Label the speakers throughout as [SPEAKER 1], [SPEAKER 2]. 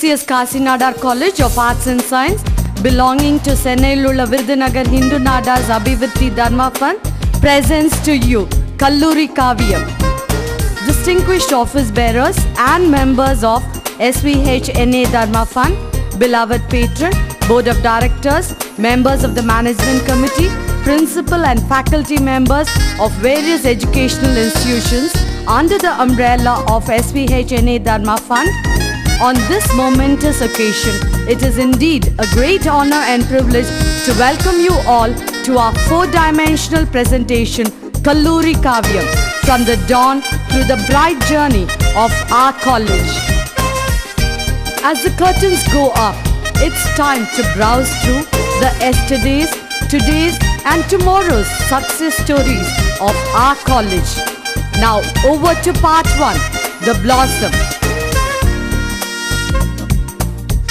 [SPEAKER 1] prestigious Kasinadar College of Arts and Science belonging to Senailulla Virudhunagar Hindu Nada's Abhiviruddhi Dharma Fund presents to you Kalluri Kaviyam. Distinguished office bearers and members of SVHNA Dharma Fund, beloved patron, Board of Directors, members of the Management Committee, principal and faculty members of various educational institutions under the umbrella of SVHNA Dharma Fund. On this momentous occasion, it is indeed a great honor and privilege to welcome you all to our four-dimensional presentation, Kalluri Kaviyam, from the dawn through the bright journey of our college. As the curtains go up, it's time to browse through the yesterday's, today's and tomorrow's success stories of our college. Now over to part 1, The Blossom.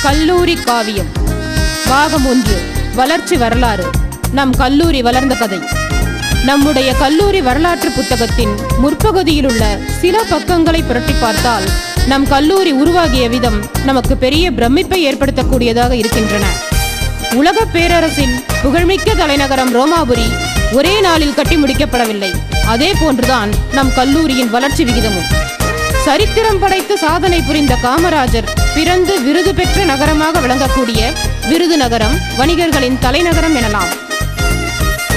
[SPEAKER 2] கல்லூரி காவியம் பாகம் 1 வளர்ச்சி வரலாறு. நம் கல்லூரி வளர்ந்த கதை. நம்முடைய கல்லூரி வரலாற்று புத்தகத்தின் முற்பகுதியில் உள்ள சில பக்கங்களை புரட்டி பார்த்தால் நம் கல்லூரி உருவாகிய விதம் நமக்கு பெரிய பிரமிப்பை ஏற்படுத்தக்கூடியதாக இருக்கின்றன. உலக பேரரசின் புகழ்மிக்க தலைநகரம் ரோமாபுரி ஒரே நாளில் கட்டி முடிக்கப்படவில்லை. அதே போன்றுதான் நம் கல்லூரியின் வளர்ச்சி விகிதமும். சரித்திரம் படைத்து சாதனை புரிந்த காமராஜர் பிறந்து விருது பெற்ற நகரமாக விளங்கக்கூடிய விருதுநகரம் வணிகர்களின் தலைநகரம் எனலாம்.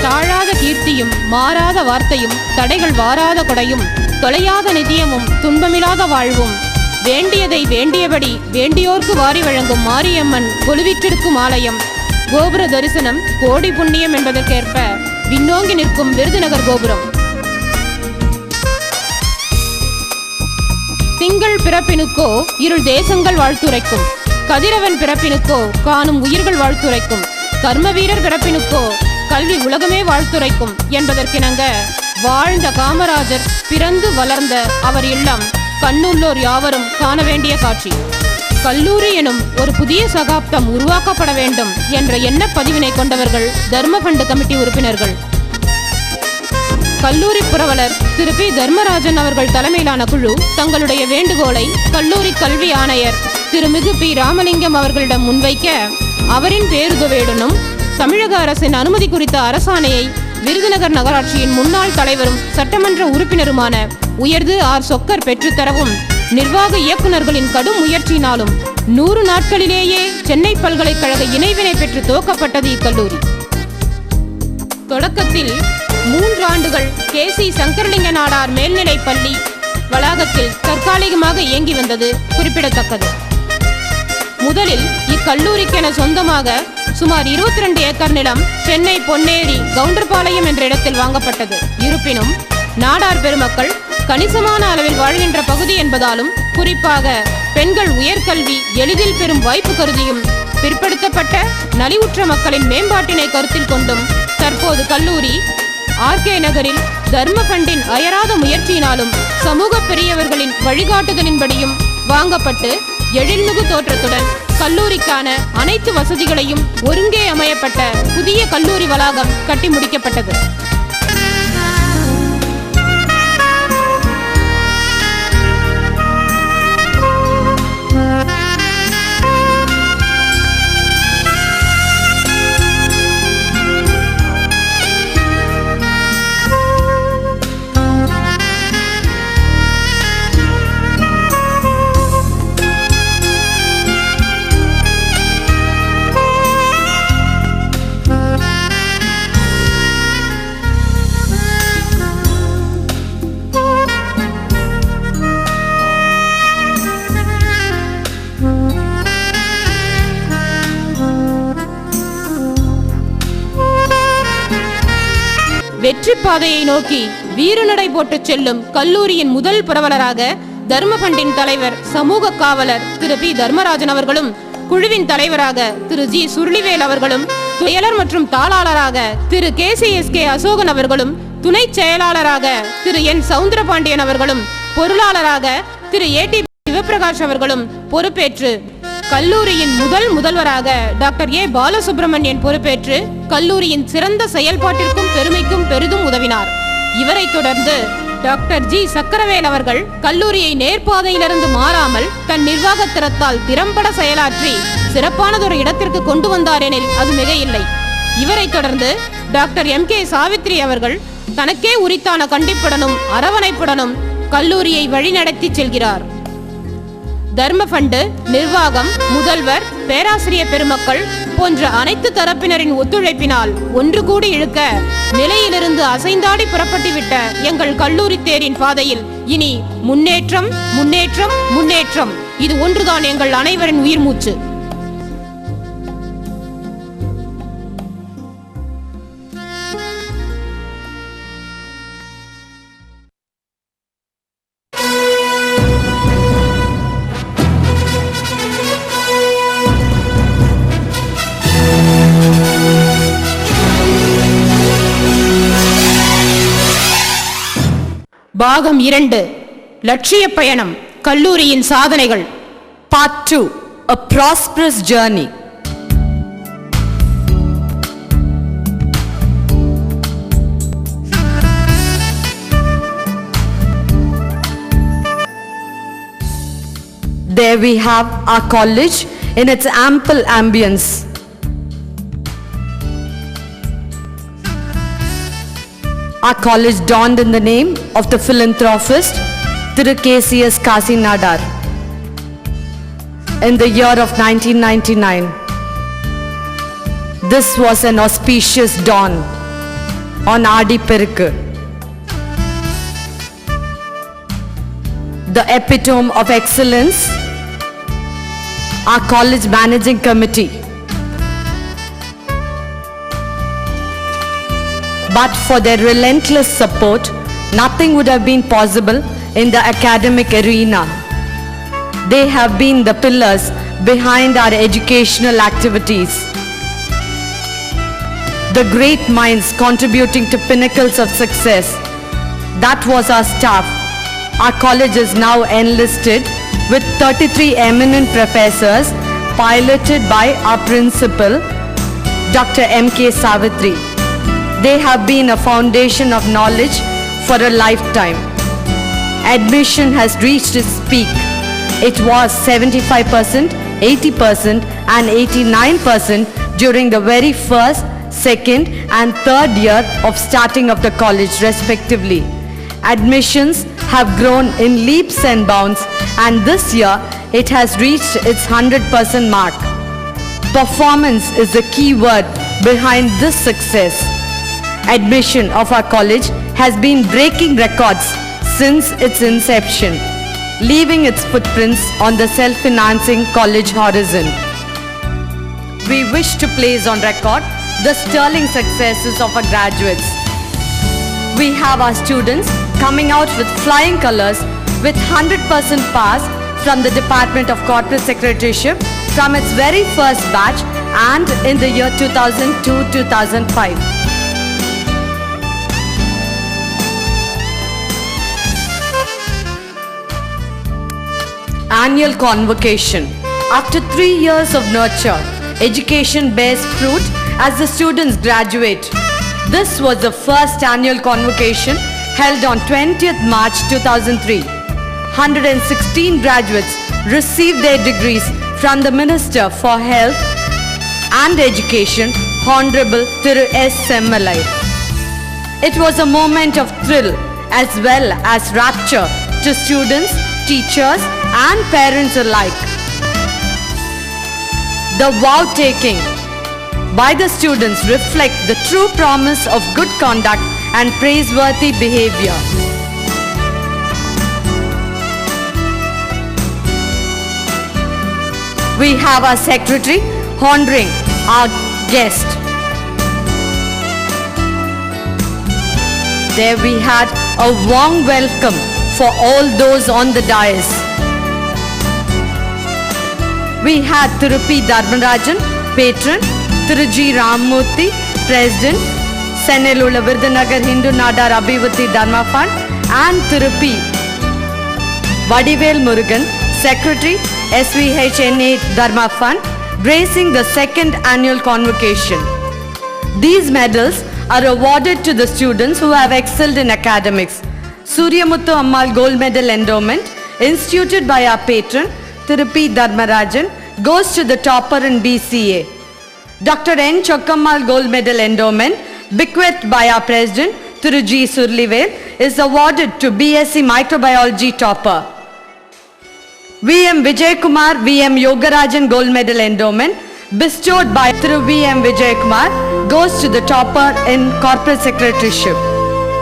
[SPEAKER 2] தாழாத கீர்த்தியும் மாறாத வார்த்தையும் தடைகள் வாராத கொடையும் தொலையாத நிதியமும் துன்பமில்லாத வாழ்வும் வேண்டியதை வேண்டியபடி வேண்டியோர்க்கு வாரி வழங்கும் மாரியம்மன் கொலுவிற்றிருக்கும் ஆலயம், கோபுர தரிசனம் கோடி புண்ணியம் என்பதற்கேற்ப விண்ணோங்கி நிற்கும் விருதுநகர் கோபுரம். திங்கள் பிறப்பினுக்கோ இருள் தேசங்கள் வாழ்த்துரைக்கும், கதிரவன் பிறப்பினுக்கோ காணும் உயிர்கள் வாழ்த்துரைக்கும், கர்ம வீரர் பிறப்பினுக்கோ கல்வி உலகமே வாழ்த்துரைக்கும் என்பதற்கிணங்க வாழ்ந்த காமராஜர் பிறந்து வளர்ந்த அவர் இல்லம் கண்ணுள்ளோர் யாவரும் காண வேண்டிய காட்சி. கல்லூரி எனும் ஒரு புதிய சகாப்தம் உருவாக்கப்பட வேண்டும் என்ற எண்ண பதிவினை கொண்டவர்கள் தர்ம ஃபண்ட் கமிட்டி உறுப்பினர்கள். கல்லூரி புரவலர் திரு பி தர்மராஜன் அவர்கள் தலைமையிலான குழு தங்களுடைய வேண்டுகோளை கல்லூரி கல்வி ஆணையர் திருமிகு பி ராமலிங்கம் அவர்களிடம் முன்வைக்க, அவரின் பேருதவியுடனும் தமிழக அரசின் அனுமதி குறித்த அரசாணையை விருதுநகர் நகராட்சியின் முன்னாள் தலைவரும் சட்டமன்ற உறுப்பினருமான உயர்து ஆர் சொக்கர் பெற்றுத்தரவும் நிர்வாக இயக்குநர்களின் கடும் முயற்சியினாலும் 100 நாட்களிலேயே சென்னை பல்கலைக்கழக இணைவினை பெற்று துவக்கப்பட்டது இக்கல்லூரி. தொடக்கத்தில் 3 ஆண்டுகள் KC சங்கரலிங்க நாடார் மேல்நிலைப் பள்ளி வளாகத்தில் தற்காலிகமாக இயங்கி வந்தது குறிப்பிடத்தக்கது. முதலில் இக்கல்லூரிக்கென சொந்தமாக சுமார் 22 ஏக்கர் நிலம் சென்னை பொன்னேரி கவுண்டர்பாளையம் என்ற இடத்தில் வாங்கப்பட்டது. இருப்பினும் நாடார் பெருமக்கள் கணிசமான அளவில் வாழ்கின்ற பகுதி என்பதாலும், குறிப்பாக பெண்கள் உயர்கல்வி எளிதில் பெறும் வாய்ப்பு கருதியும், பிற்படுத்தப்பட்ட நலிவுற்ற மக்களின் மேம்பாட்டினை கருத்தில் கொண்டும் தற்போது கல்லூரி RK நகரில் தர்ம ஃபண்டின் அயராத முயற்சியினாலும் சமூக பெரியவர்களின் வழிகாட்டுதலின்படியும் வாங்கப்பட்டு எழில்மிகு தோற்றத்துடன் கல்லூரிக்கான அனைத்து வசதிகளையும் ஒருங்கே அமையப்பட்ட புதிய கல்லூரி வளாகம் கட்டி முடிக்கப்பட்டது. வெற்றி பாதையை நோக்கி வீறுநடை போட்டு செல்லும் கல்லூரியின் முதல் புரவலராக தர்ம ஃபண்டின் தலைவர் சமூக காவலர் திரு பி தர்மராஜன் அவர்களும், குழுவின் தலைவராக திரு ஜி சுருளிவேல் அவர்களும், செயலர் மற்றும் தாளாளராக திரு KCSK அசோகன் அவர்களும், துணை செயலாளராக திரு என் சவுந்தரபாண்டியன் அவர்களும், பொருளாளராக திரு AT சிவபிரகாஷ் அவர்களும் பொறுப்பேற்று கல்லூரியின் முதல்வராக டாக்டர் A பாலசுப்ரமணியன் பொறுப்பேற்று கல்லூரியின் சிறந்த செயல்பாட்டிற்கும் பெருமைக்கும் பெரிதும் உதவினார். இவரை தொடர்ந்து டாக்டர் ஜி சக்கரவேல் அவர்கள் கல்லூரியை நேர்பாதையிலிருந்து மாறாமல் தன் நிர்வாகத்திறத்தால் திறம்பட செயலாற்றி சிறப்பானதொரு இடத்திற்கு கொண்டு வந்தார் எனில் அது மிக இல்லை. இவரை தொடர்ந்து டாக்டர் MK சாவித்ரி அவர்கள் தனக்கே உரித்தான கண்டிப்புடனும் அரவணைப்புடனும் கல்லூரியை வழிநடத்தி செல்கிறார். தர்ம ஃபண்டு, நிர்வாகம், முதல்வர், பேராசிரியர் பெருமக்கள் போன்ற அனைத்து தரப்பினரின் ஒத்துழைப்பினால் ஒன்று கூடி இழுக்க நிலையிலிருந்து அசைந்தாடி புறப்பட்டுவிட்ட எங்கள் கல்லூரி தேரின் பாதையில் இனி முன்னேற்றம், முன்னேற்றம், முன்னேற்றம். இது ஒன்றுதான் எங்கள் அனைவரின் உயிர் மூச்சு. பாகம் 2, லட்சிய பயணம், கல்லூரியின் சாதனைகள்.
[SPEAKER 1] Part 2, A Prosperous Journey. There we have our college in its ample ambience. Our college donned in the name of the philanthropist Thiru KCS Kasi Nadar in the year of 1999. This was an auspicious dawn on Adi Perukku, the epitome of excellence. Our college managing committee, but for their relentless support, nothing would have been possible in the academic arena. They have been the pillars behind our educational activities. The great minds contributing to pinnacles of success. That was our staff. Our college is now enlisted with 33 eminent professors piloted by our principal, Dr. MK Savitri. They have been a foundation of knowledge for a lifetime. Admission has reached its peak. It was 75%, 80% and 89% during the very first, second and third year of starting of the college respectively. Admissions have grown in leaps and bounds, and this year it has reached its 100% mark. Performance is the key word behind this success. Admission of our college has been breaking records since its inception, leaving its footprints on the self-financing college horizon. We wish to place on record the sterling successes of our graduates. We have our students coming out with flying colors with 100% pass from the Department of Corporate Secretaryship from its very first batch and in the year 2002-2005. Annual convocation. After 3 years of nurture, education bears fruit as the students graduate. This was the first annual convocation held on 20th March 2003. 116 graduates received their degrees from the Minister for Health and Education, Honorable Thiru S. Semmalai. It was a moment of thrill as well as rapture to students, teachers and parents alike. The vow-taking by the students reflect the true promise of good conduct and praiseworthy behavior. We have our secretary honoring our guest. There we had a warm welcome for all those on the dais. We had Thiru P. Dharmarajan, patron, Thiru G. Ramamurthy, president, Senelula Virdhanagar Hindu Nadar Abhivuthi Dharma Fund, and Thiru P. Vadivel Murugan, secretary, SVHNA Dharma Fund, gracing the second annual convocation. These medals are awarded to the students who have excelled in academics. Suryamuthu Ammal Gold Medal Endowment, instituted by our patron, Thiru P. Dharmarajan, goes to the topper in BCA. Dr. N. Chokkammal Gold Medal Endowment, bequeathed by our president, Thiru G. Surlivel, is awarded to BSc Microbiology topper. V.M. Vijay Kumar V.M. Yogarajan Gold Medal Endowment, bestowed by Thiru V.M. Vijay Kumar, goes to the topper in Corporate Secretaryship.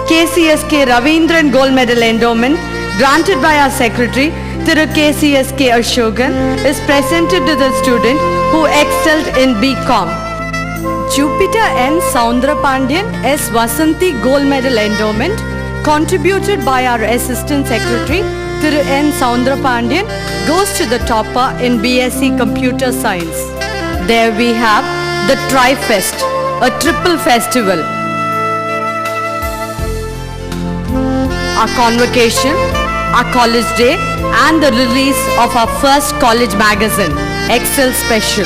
[SPEAKER 1] KCSK Ravindran Gold Medal Endowment, granted by our Secretary, Thiru KCSK Ashokan, is presented to the student who excelled in BCom. Jupiter N. Soundrapandian S. Vasanthi Gold Medal Endowment, contributed by our Assistant Secretary, Thiru N. Soundrapandian, goes to the topper in BSc Computer Science. There we have the Tri-Fest, a triple festival. Our convocation, our college day, and the release of our first college magazine, Excel Special.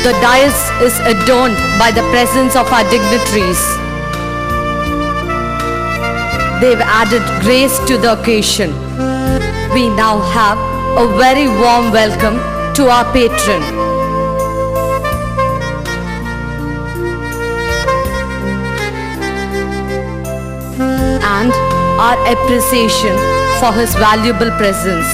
[SPEAKER 1] The dais is adorned by the presence of our dignitaries. They've added grace to the occasion. We now have a very warm welcome to our patron. And our appreciation for his valuable presence.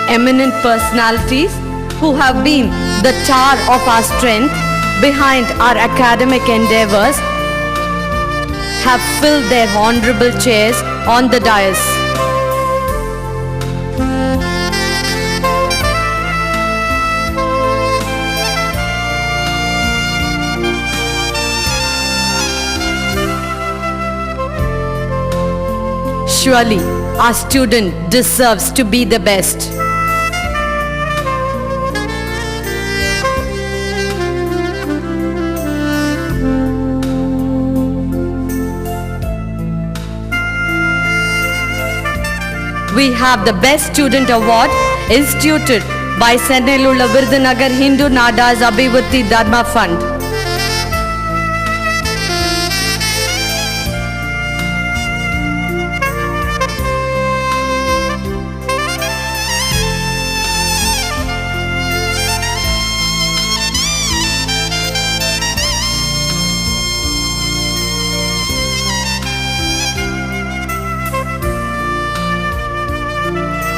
[SPEAKER 1] Eminent personalities who have been the tower of our strength behind our academic endeavors have filled their honorable chairs on the dais. Surely, our student deserves to be the best. We have the Best Student Award instituted by Sennelulla Virudhunagar Hindu Nadas Abhivruddhi Dharma Fund.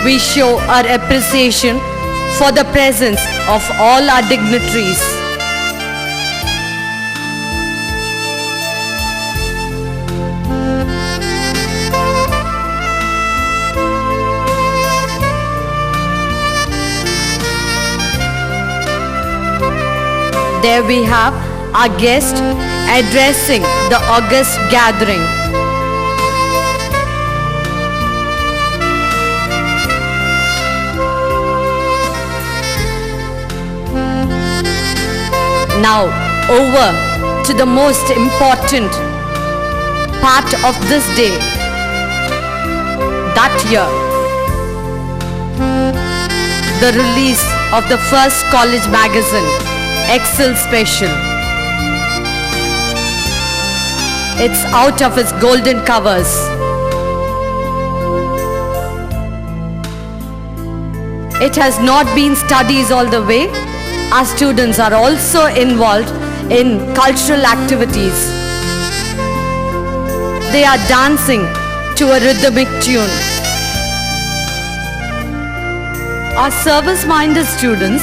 [SPEAKER 1] We show our appreciation for the presence of all our dignitaries. There we have our guest addressing the august gathering. Now, over to the most important part of this day, that year, the release of the first college magazine, Excel Special. It's out of its golden covers. It has not been studies all the way. Our students are also involved in cultural activities. They are dancing to a rhythmic tune. Our service-minded students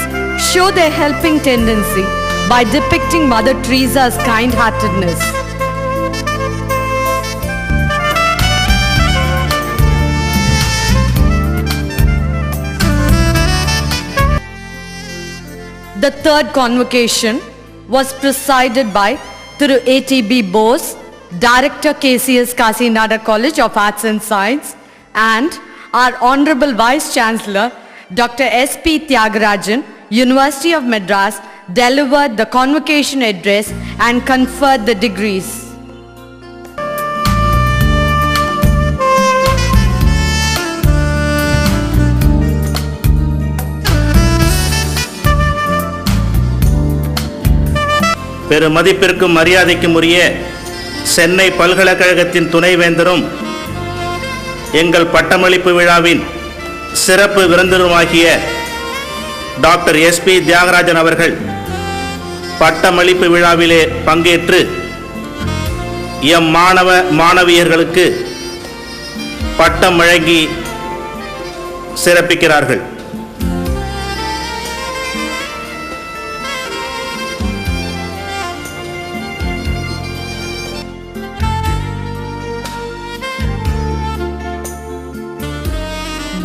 [SPEAKER 1] show their helping tendency by depicting Mother Teresa's kind-heartedness. The third convocation was presided by Thiru A.T.B. Bose, Director KCS Kasinada College of Arts and Science, and our Honorable Vice Chancellor Dr. S.P. Tyagarajan, University of Madras, delivered the convocation address and conferred the degrees.
[SPEAKER 3] பெருமதிப்பிற்கும் மரியாதைக்கும் உரிய சென்னை பல்கலைக்கழகத்தின் துணைவேந்தரும் எங்கள் பட்டமளிப்பு விழாவின் சிறப்பு விருந்தினருமாகிய doctor SP Thiagarajan அவர்கள் பட்டமளிப்பு விழாவிலே பங்கேற்று எம் மாணவ மாணவியர்களுக்கு பட்டம் வழங்கி சிறப்பிக்கிறார்கள்.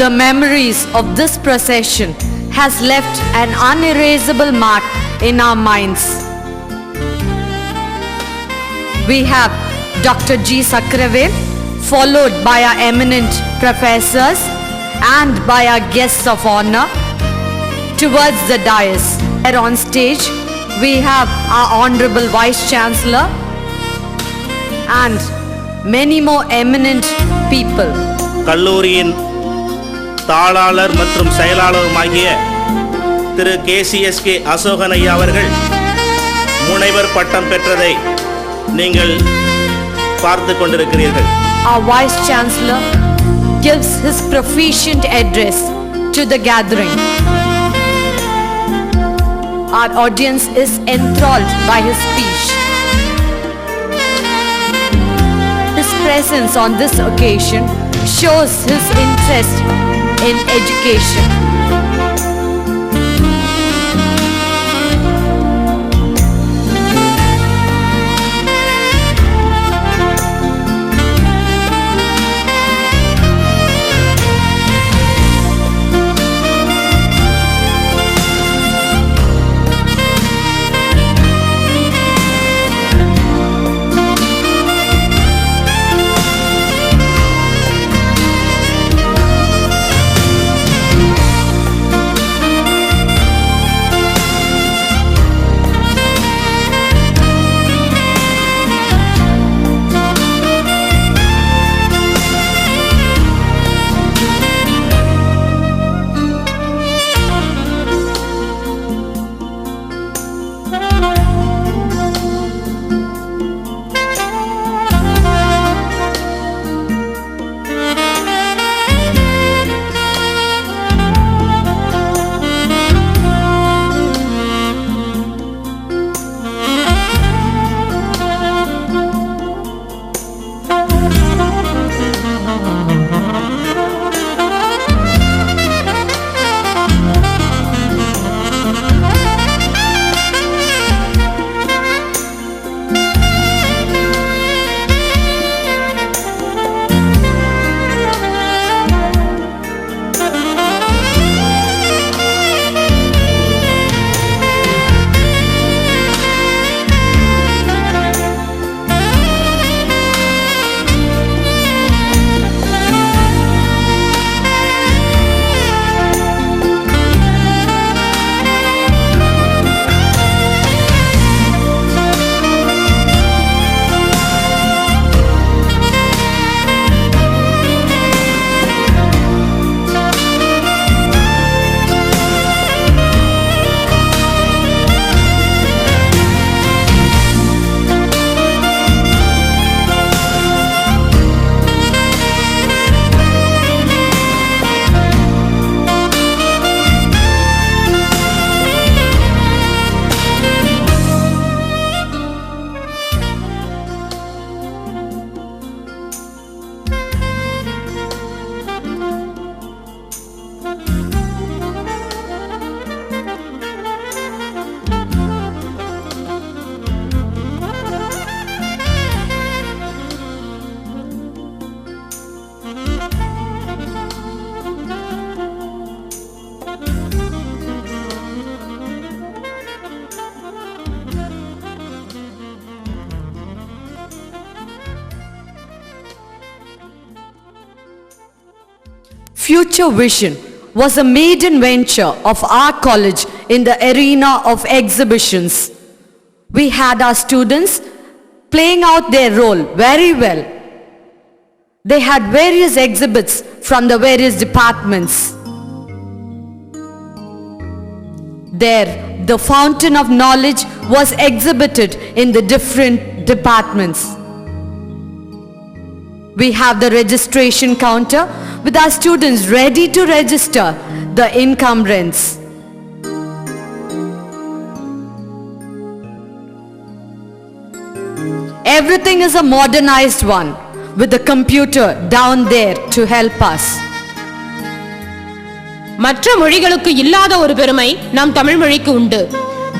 [SPEAKER 1] The memories of this procession has left an unerasable mark in our minds. We have Dr. G. Sakravel, followed by our eminent professors and by our guests of honor. Towards the dais, there on stage, we have our Honorable Vice Chancellor and many more eminent people.
[SPEAKER 3] கல்லூரியின் தாளாளர் மற்றும் செயலாளருமாகிய திரு KCSK Asokan ஐயா அவர்கள் முனைவர் பட்டம் பெற்றதை நீங்கள் பார்த்து கொண்டிருக்கிறீர்கள்.
[SPEAKER 1] Our Vice Chancellor gives his proficient address to the gathering. Our audience is enthralled by his speech. His presence on this occasion shows his interest in education. Future Vision was a maiden venture of our college in the arena of exhibitions. We had our students playing out their role very well. They had various exhibits from the various departments. There, the fountain of knowledge was exhibited in the different departments. We have the registration counter with our students ready to register the encumbrance. Everything is a modernized one with the computer down there to help us.
[SPEAKER 2] மற்ற மொழிகளுக்கு இல்லாத ஒரு பெருமை நம் தமிழ் மொழிக்கு உண்டு.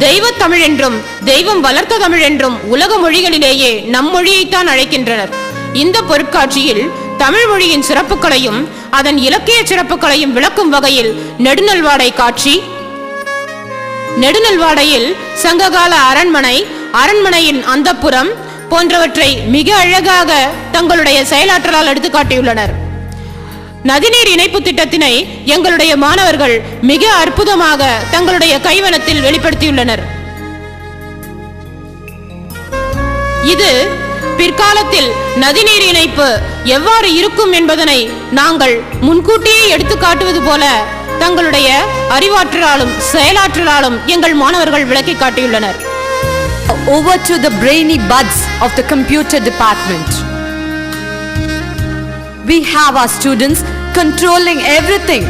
[SPEAKER 2] தெய்வ தமிழ் என்றும் தெய்வம் வளர்த்த தமிழ் என்றும் உலக மொழிகளிலேயே நம் மொழியைத்தான் அழைக்கின்றனர். இந்த பொருட்காட்சியில் தமிழ் மொழியின் சிறப்புகளையும் அதன் இலக்கிய சிறப்புகளையும் விளக்கும் வகையில் நெடுநல்வாடை காட்சி, நெடுநல்வாடையில் சங்ககால அரண்மனை, அரண்மனையின் அந்தப்புறம் போன்றவற்றை மிக அழகாக தங்களுடைய செயலாற்றலால் எடுத்துக்காட்டியுள்ளனர். நதிநீர் இணைப்பு திட்டத்தினை எங்களுடைய மாணவர்கள் மிக அற்புதமாக தங்களுடைய கைவண்ணத்தில் வெளிப்படுத்தியுள்ளனர். இது பிற்காலத்தில் நதிநீர் இணைப்பு எவ்வாறு இருக்கும் என்பதனை நாங்கள் முன்கூட்டியே எடுத்து காட்டுவது போல தங்களுடைய அறிவாற்றலாலும் செயலாற்றலாலும் எங்கள் மாணவர்கள் விளக்கி காட்டியுள்ளனர்.
[SPEAKER 1] Over to the brainy buds of the computer department. We have our students controlling everything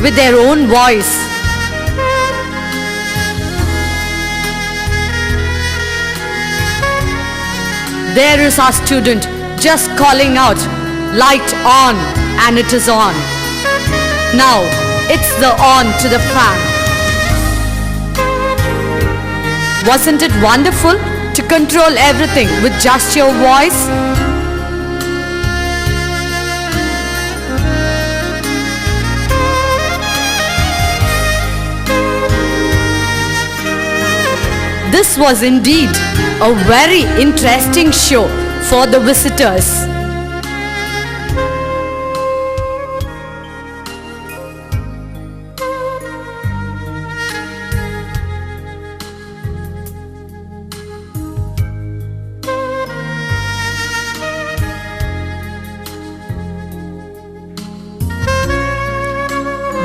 [SPEAKER 1] with their own voice. There is our student just calling out, light on, and it is on. Now it's the on to the fan. Wasn't it wonderful to control everything with just your voice? This was indeed a very interesting show for the visitors.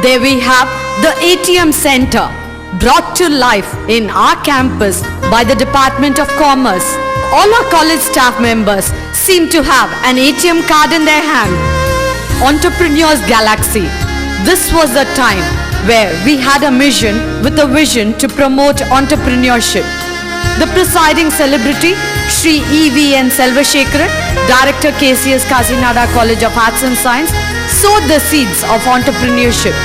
[SPEAKER 1] There we have the ATM Center, brought to life in our campus by the Department of Commerce. All our college staff members seem to have an ATM card in their hand. Entrepreneurs Galaxy. This was the time where we had a mission with a vision to promote entrepreneurship. The presiding celebrity, Shri E.V.N. Selvashekaran, Director KCS Kasinada College of Arts and Science, sowed the seeds of entrepreneurship.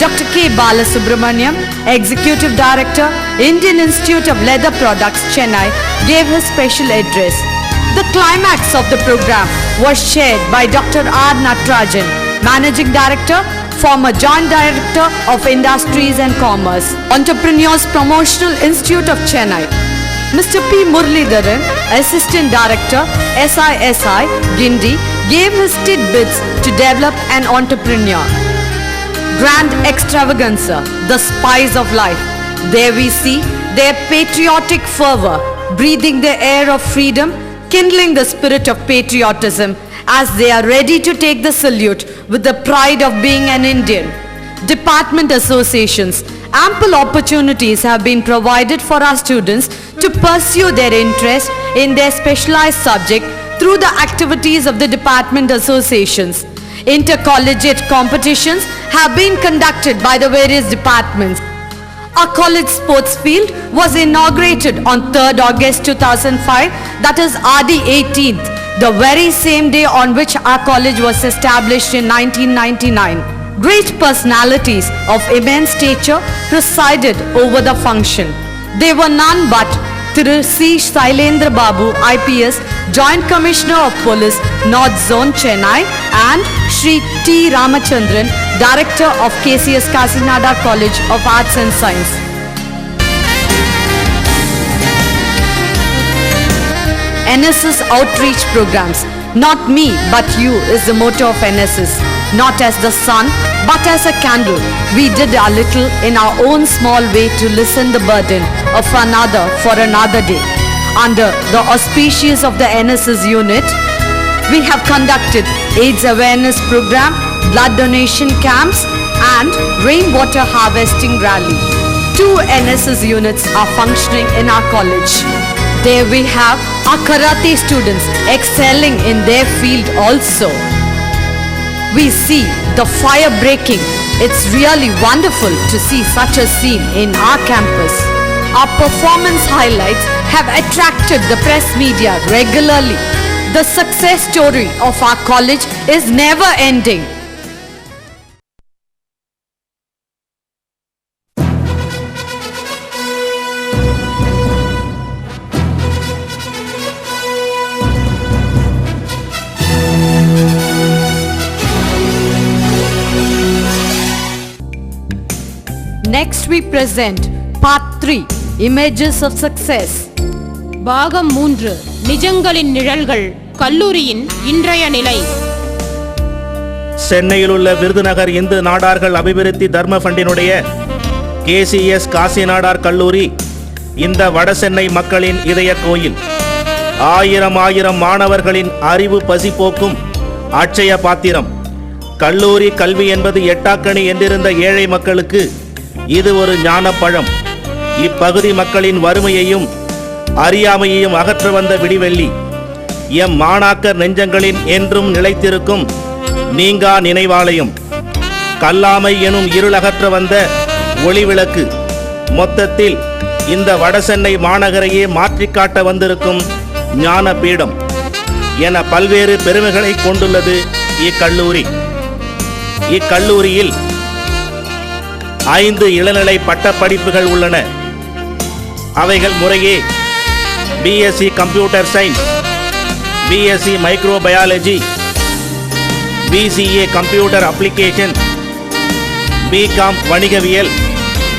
[SPEAKER 1] Dr. K. Balasubramaniam, Executive Director, Indian Institute of Leather Products, Chennai, gave his special address. The climax of the program was shared by Dr. R. Natarajan, Managing Director, former Joint Director of Industries and Commerce, Entrepreneurs Promotional Institute of Chennai. Mr. P. Muralidharan, Assistant Director, SISI, Gindi, gave his tidbits to develop an entrepreneur. Grand extravaganza, the spice of life. There we see their patriotic fervor, breathing the air of freedom, kindling the spirit of patriotism as they are ready to take the salute with the pride of being an Indian. Department associations, ample opportunities have been provided for our students to pursue their interest in their specialized subject through the activities of the department associations. Intercollegiate competitions have been conducted by the various departments. Our college sports field was inaugurated on 3rd August 2005, that is RD 18th, the very same day on which our college was established in 1999. Great personalities of immense stature presided over the function. They were none but Thiru C. Sailendra Babu, IPS, Joint Commissioner of Police, North Zone, Chennai, and Shri T. Ramachandran, Director of KCS Kasinada College of Arts and Science. NSS outreach programs. Not me, but you is the motto of NSS. Not as the sun, but as a candle. We did a little in our own small way to lessen the burden of another for another day. Under the auspices of the NSS unit, we have conducted AIDS awareness program, blood donation camps, and rainwater harvesting rally. 2 NSS units are functioning in our college. There we have our karate students excelling in their field also. We see the fire breaking. It's really wonderful to see such a scene in our campus. Our performance highlights have attracted the press media regularly. The success story of our college is never ending. Next we present part 3, Images of Success.
[SPEAKER 2] பாகம் 3, நிஜங்களின் நிழல்கள், கல்லூரியின் இன்றைய நிலை.
[SPEAKER 3] சென்னையில் உள்ள விருதுநகர் இந்து நாடார்கள் அபிவிருத்தி தர்ம ஃபண்டினுடைய KCS Kashi Nadar கல்லூரி இந்த வட சென்னை மக்களின் இதய கோயில். ஆயிரம் மாணவர்களின் அறிவு பசி போக்கும் அட்சய பாத்திரம். கல்லூரி கல்வி என்பது எட்டாக்கணி என்றிருந்த ஏழை மக்களுக்கு இது ஒரு ஞானப்பழம். இப்பகுதி மக்களின் வறுமையையும் அறியாமையையும் அகற்ற வந்த விடிவெள்ளி. எம் மாணாக்கர் நெஞ்சங்களின் என்றும் நிலைத்திருக்கும் நீங்கா நினைவாலயம். கல்லாமை எனும் இருளகற்ற வந்த ஒளிவிளக்கு. மொத்தத்தில் இந்த வடசென்னை மாநகரையே மாற்றிக் காட்ட வந்திருக்கும் ஞான பீடம் என பல்வேறு பெருமைகளை கொண்டுள்ளது இக்கல்லூரி. இக்கல்லூரியில் 5 இளநிலை பட்டப்படிப்புகள் உள்ளன. அவைகள் முறையே BSc computer science, BSc microbiology, BCA computer application, BCom வணிகவியல்,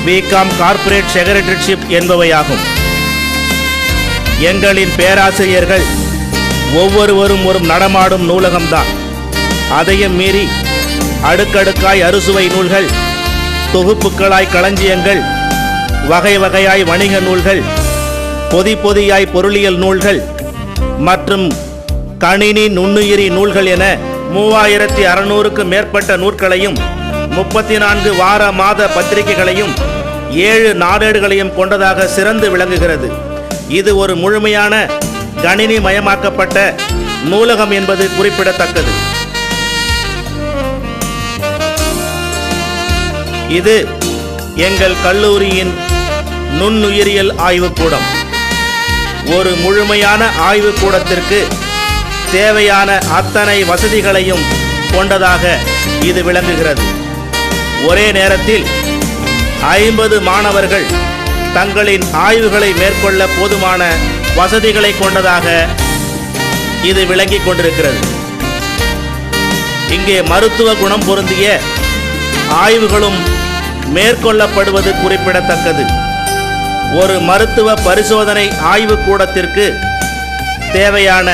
[SPEAKER 3] BCom கார்ப்பரேட் செக்ரட்டரிஷிப் என்பவையாகும். எங்களின் பேராசிரியர்கள் ஒவ்வொருவரும் ஒரு நடமாடும் நூலகம்தான். அதையும் மீறி அடுக்கடுக்காய் அறுசுவை நூல்கள், தொகுப்புகளாய் களஞ்சியங்கள், வகை வகையாய் வணிக நூல்கள், பொதியாய் பொருளியல் நூல்கள் மற்றும் கணினி நுண்ணுயிரி நூல்கள் என 3600க்கு மேற்பட்ட நூல்களையும் 34 வார மாத பத்திரிகைகளையும் 7 நாளேடுகளையும் கொண்டதாக சிறந்து விளங்குகிறது. இது ஒரு முழுமையான கணினி மயமாக்கப்பட்ட நூலகம் என்பது குறிப்பிடத்தக்கது. இது எங்கள் கல்லூரியின் நுண்ணுயிரியல் ஆய்வுக்கூடம். ஒரு முழுமையான ஆய்வுக்கூடத்திற்கு தேவையான அத்தனை வசதிகளையும் கொண்டதாக இது விளங்குகிறது. ஒரே நேரத்தில் 50 மாணவர்கள் தங்களின் ஆய்வுகளை மேற்கொள்ள போதுமான வசதிகளை கொண்டதாக இது விளங்கிக் கொண்டிருக்கிறது. இங்கே மருத்துவ குணம் பொருந்திய ஆய்வுகளும் மேற்கொள்ளப்படுவது குறிப்பிடத்தக்கது. ஒரு மருத்துவ பரிசோதனை ஆய்வு கூடத்திற்கு தேவையான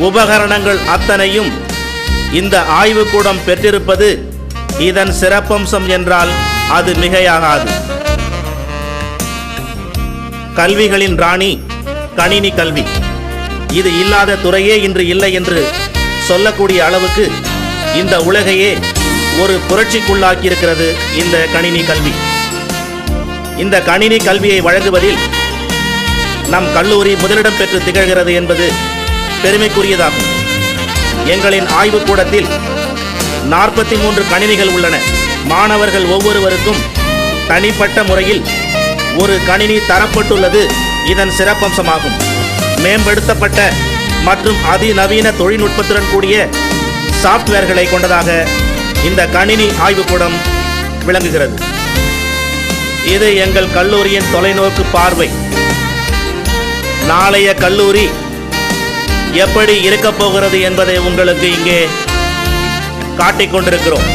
[SPEAKER 3] உபகரணங்கள் அத்தனையும் இந்த ஆய்வுக்கூடம் பெற்றிருப்பது இதன் சிறப்பம்சம் என்றால் அது மிகையாகாது. கல்விகளின் ராணி கணினி கல்வி. இது இல்லாத துறையே இன்று இல்லை என்று சொல்லக்கூடிய அளவுக்கு இந்த உலகையே ஒரு புரட்சிக்குள்ளாக்கியிருக்கிறது இந்த கணினி கல்வி. இந்த கணினி கல்வியை வழங்குவதில் நம் கல்லூரி முதலிடம் பெற்று திகழ்கிறது என்பது பெருமைக்குரியதாகும். எங்களின் ஆய்வுக்கூடத்தில் 43 கணினிகள் உள்ளன. மாணவர்கள் ஒவ்வொருவருக்கும் தனிப்பட்ட முறையில் ஒரு கணினி தரப்பட்டுள்ளது இதன் சிறப்பம்சமாகும். மேம்படுத்தப்பட்ட மற்றும் அதிநவீன தொழில்நுட்பத்துடன் கூடிய சாப்ட்வேர்களை கொண்டதாக இந்த கணினி ஆய்வுக்கூடம் விளங்குகிறது. இது எங்கள் கல்லூரியின் தொலைநோக்கு பார்வை. நாளைய கல்லூரி எப்படி இருக்கப் போகிறது என்பதை உங்களுக்கு இங்கே காட்டிக் கொண்டிருக்கிறோம்.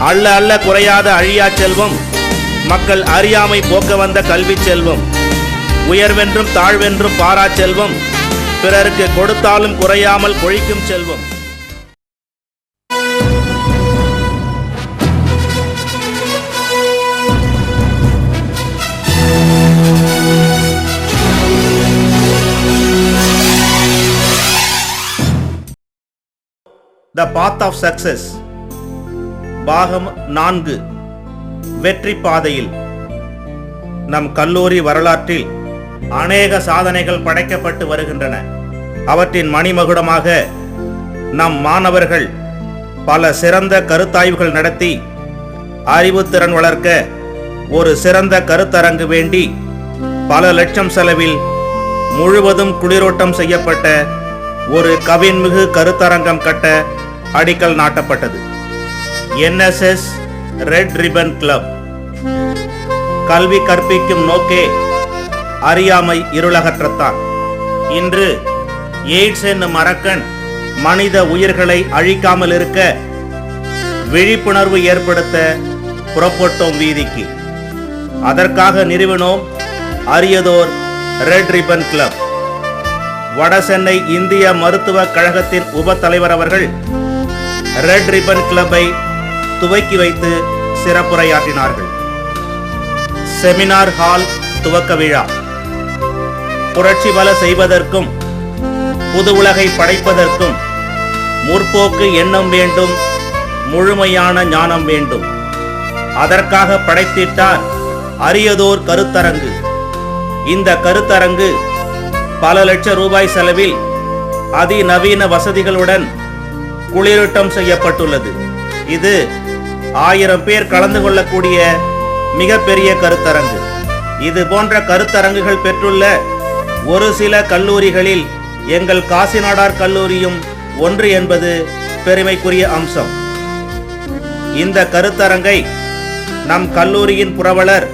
[SPEAKER 3] அள்ள அள்ள குறையாத அழியா செல்வம், மக்கள் அறியாமை போக்க வந்த கல்வி செல்வம், உயர்வென்றும் தாழ்வென்றும் பாரா செல்வம், பிறருக்கு கொடுத்தாலும் குறையாமல் கொழிக்கும் செல்வம். த பாத் ஆஃப் சக்சஸ். பாகம் 4. வெற்றி பாதையில். நம் கல்லூரி வரலாற்றில் அநேக சாதனைகள் படைக்கப்பட்டு வருகின்றன. அவற்றின் மணிமகுடமாக நம் மாணவர்கள் பல சிறந்த கருத்தாய்வுகள் நடத்தி அறிவுத்திறன் வளர்க்க ஒரு சிறந்த கருத்தரங்கு வேண்டி பல லட்சம் செலவில் முழுவதும் குளிரோட்டம் செய்யப்பட்ட ஒரு கவின்மிகு கருத்தரங்கம் கட்ட அடிக்கல் நாட்டப்பட்டது. NSS red ribbon club. கல்வி கற்பிக்கும் நோக்கே அறியாமை இருளகற்றத்தான். இன்று எய்ட்ஸ் என்னும் அரக்கன் மனித உயிர்களை அழிக்காமல் இருக்க விழிப்புணர்வு ஏற்படுத்த புறப்பட்டோம் வீதிக்கு. அதற்காக நிறுவினோம் அரியதோர் ரெட் ரிப்பன் கிளப். வடசென்னை இந்திய மருத்துவக் கழகத்தின் உப தலைவர் அவர்கள் ரெட் ரிப்பன் கிளப்பை துவக்கி வைத்து சிறப்புரையாற்றினார்கள். செமினார் ஹால் துவக்க விழா. புரட்சி பல செய்வதற்கும் புது உலகை படைப்பதற்கும் முற்போக்கு எண்ணம் வேண்டும், முழுமையான ஞானம் வேண்டும். அதற்காக படைத்திட்டார் அரியதோர் கருத்தரங்கு. இந்த கருத்தரங்கு பல லட்சம் ரூபாய் செலவில் அதிநவீன வசதிகளுடன் குளிரூட்டம் செய்யப்பட்டுள்ளது. இது 1000 பேர் கலந்து கொள்ளக்கூடிய மிகப்பெரிய கருத்தரங்கு. இது போன்ற கருத்தரங்குகள் பெற்றுள்ள ஒரு சில கல்லூரிகளில் எங்கள் காசிநாடார் கல்லூரியும் ஒன்று என்பது பெருமைக்குரிய அம்சம். இந்த கருத்தரங்கை நம் கல்லூரியின் புரவலர்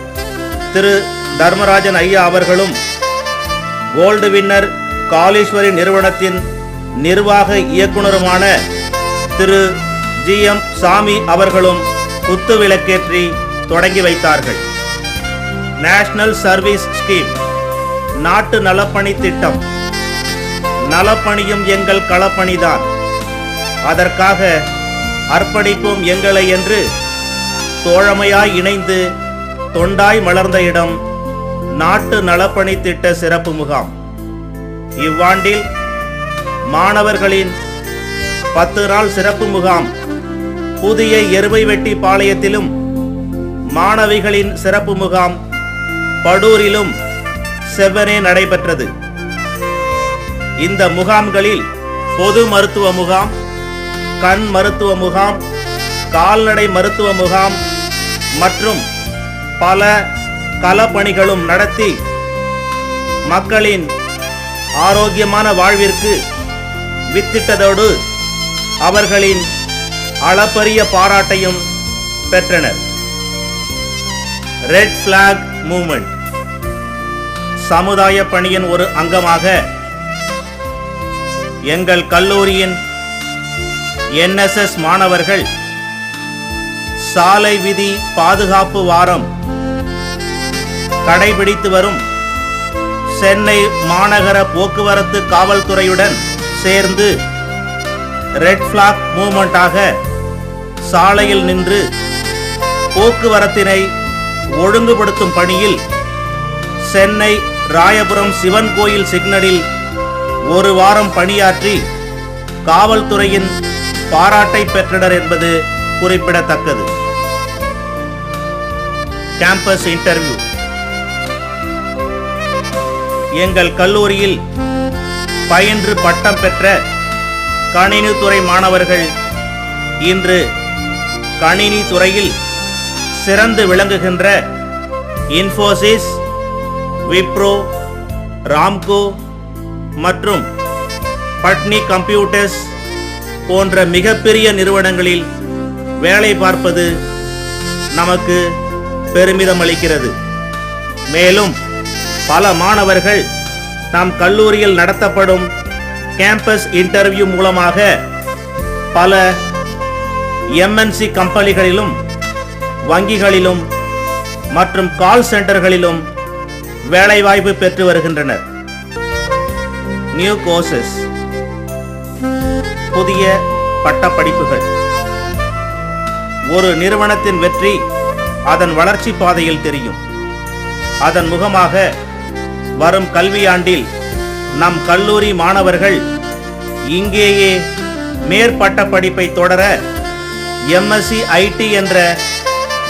[SPEAKER 3] திரு தர்மராஜன் ஐயா அவர்களும் கோல்டு வின்னர் காளீஸ்வரி நிறுவனத்தின் நிர்வாக இயக்குனருமான திரு GM சாமி அவர்களும் குத்து விளக்கேற்றி தொடங்கி வைத்தார்கள். National service scheme. நாட்டு நலப்பணி திட்டம். நலப்பணியும் எங்கள் களப்பணிதான், அதற்காக அர்ப்பணிப்போம் எங்களை என்று தோழமையாய் இணைந்து தொண்டாய் மலர்ந்த இடம் நாட்டு நலப்பணி திட்ட சிறப்பு முகாம். இவ்வாண்டில் மாணவர்களின் 10 நாள் சிறப்பு முகாம் புதிய எருமை வெட்டி பாளையத்திலும், மாணவிகளின் சிறப்பு முகாம் படூரிலும் செவ்வனே நடைபெற்றது. இந்த முகாம்களில் பொது மருத்துவ முகாம், கண் மருத்துவ முகாம், கால்நடை மருத்துவ முகாம் மற்றும் பல களப்பணிகளும் நடத்தி மக்களின் ஆரோக்கியமான வாழ்விற்கு வித்திட்டதோடு அவர்களின் அளப்பரிய பாராட்டையும் பெற்றனர். Red black movement. சமுதாய பணியின் ஒரு அங்கமாக எங்கள் கல்லூரியின் NSS மாணவர்கள் சாலை விதி பாதுகாப்பு வாரம் கடைபிடித்து வரும் சென்னை மாநகர போக்குவரத்து காவல்துறையுடன் சேர்ந்து ரெட் பிளாக் மூவ்மெண்டாக சாலையில் நின்று போக்குவரத்தினை ஒழுங்குபடுத்தும் பணியில் சென்னை ராயபுரம் சிவன் கோயில் சிக்னலில் 1 வாரம் பணியாற்றி காவல்துறையின் பாராட்டை பெற்றனர் என்பது குறிப்பிடத்தக்கது. Campus interview. எங்கள் கல்லூரியில் பயின்று பட்டம் பெற்ற கணினித்துறை மாணவர்கள் இன்று கணினி துறையில் சிறந்து விளங்குகின்ற இன்ஃபோசிஸ், விப்ரோ, ராம்கோ மற்றும் பட்னி கம்ப்யூட்டர்ஸ் போன்ற மிகப்பெரிய நிறுவனங்களில் வேலை பார்ப்பது நமக்கு பெருமிதம் அளிக்கிறது. மேலும் பல மாணவர்கள் நம் கல்லூரியில் நடத்தப்படும் கேம்பஸ் இன்டர்வியூ மூலமாக பல MNC கம்பெனிகளிலும், வங்கிகளிலும் மற்றும் கால் சென்டர்களிலும் வேலைவாய்ப்பு பெற்று வருகின்றனர். நியூ கோர்சஸ், புதிய பட்டப்படிப்புகள். ஒரு நிறுவனத்தின் வெற்றி அதன் வளர்ச்சி பாதையில் தெரியும். அதன் முகமாக வரும் கல்வியாண்டில் நம் கல்லூரி மாணவர்கள் இங்கேயே மேற்பட்ட படிப்பை தொடர எம்எஸ்சி ஐடி என்ற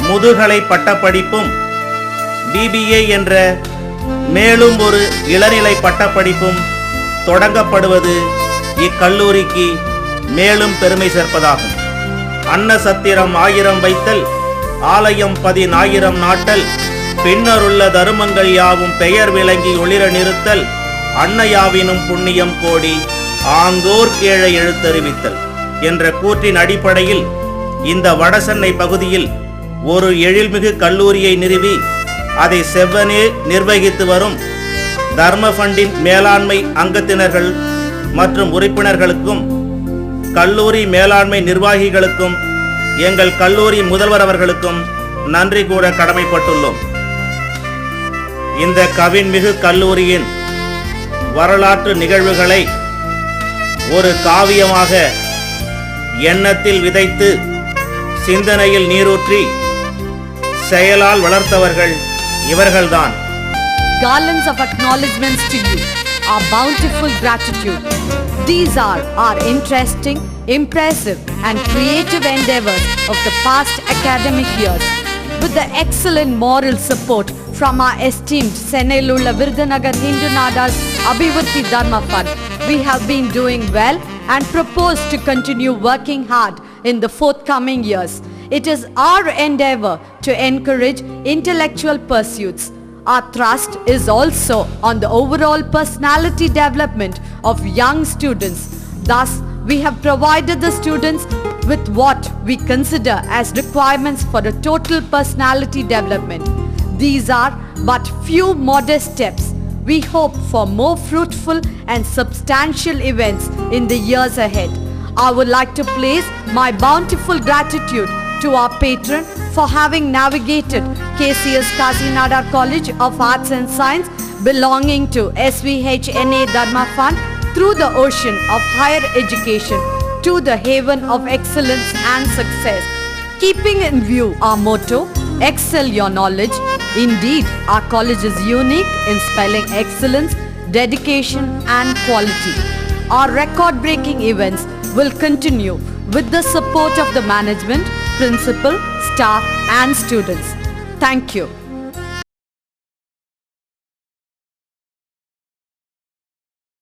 [SPEAKER 3] முதுகலை பட்டப்படிப்பும் பிபிஏ என்ற மேலும் ஒரு இளநிலை பட்டப்படிப்பும் தொடங்கப்படுவது இக்கல்லூரிக்கு மேலும் பெருமை சேர்ப்பதாகும். அன்னசத்திரம் 1000 வைத்தல், ஆலயம் 10,000 நாட்டல், பின்னருள்ள தருமங்கள் யாவும் பெயர் விளங்கி ஒளிர நிறுத்தல், அன்னையாவினும் புண்ணியம் கோடி ஆங்கோர் கீழே எழுத்தறிவித்தல் என்ற கூற்றின் அடிப்படையில் இந்த வடசென்னை பகுதியில் ஒரு எழில்மிகு கல்லூரியை நிறுவி அதை செவ்வனே நிர்வகித்து வரும் தர்ம ஃபண்டின் மேலாண்மை அங்கத்தினர்கள் மற்றும் உறுப்பினர்களுக்கும் கல்லூரி மேலாண்மை நிர்வாகிகளுக்கும் எங்கள் கல்லூரி முதல்வர் அவர்களுக்கும் நன்றி கூற கடமைப்பட்டுள்ளோம். இந்த கவின்மிகு கல்லூரியின் வரலாற்று நிகழ்வுகளை ஒரு காவியமாக எண்ணத்தில் விதைத்து சிந்தனையில் நீரூற்றி செயலால் வளர்த்தவர்கள் இவர்கள்தான்.
[SPEAKER 1] Garlands of acknowledgements to you, our bountiful gratitude. These are our interesting, impressive and creative endeavors of the past academic years. With the excellent moral support from our esteemed Senailulla Virudhunagar Hindu Nada's Abhivruddhi Dharma Fund, we have been doing well and propose to continue working hard in the forthcoming years. It is our endeavor to encourage intellectual pursuits. Our thrust is also on the overall personality development of young students. Thus, we have provided the students with what we consider as requirements for a total personality development. These are but few modest steps. We hope for more fruitful and substantial events in the years ahead. I would like to place my bountiful gratitude to our patron for having navigated KCS Kasinadar College of Arts and Science belonging to SVHNA Dharma Fund through the ocean of higher education to the haven of excellence and success. Keeping in view our motto, excel your knowledge. Indeed, our college is unique in spelling excellence, dedication and quality. Our record-breaking events will continue with the support of the management, principal, staff and students. Thank you.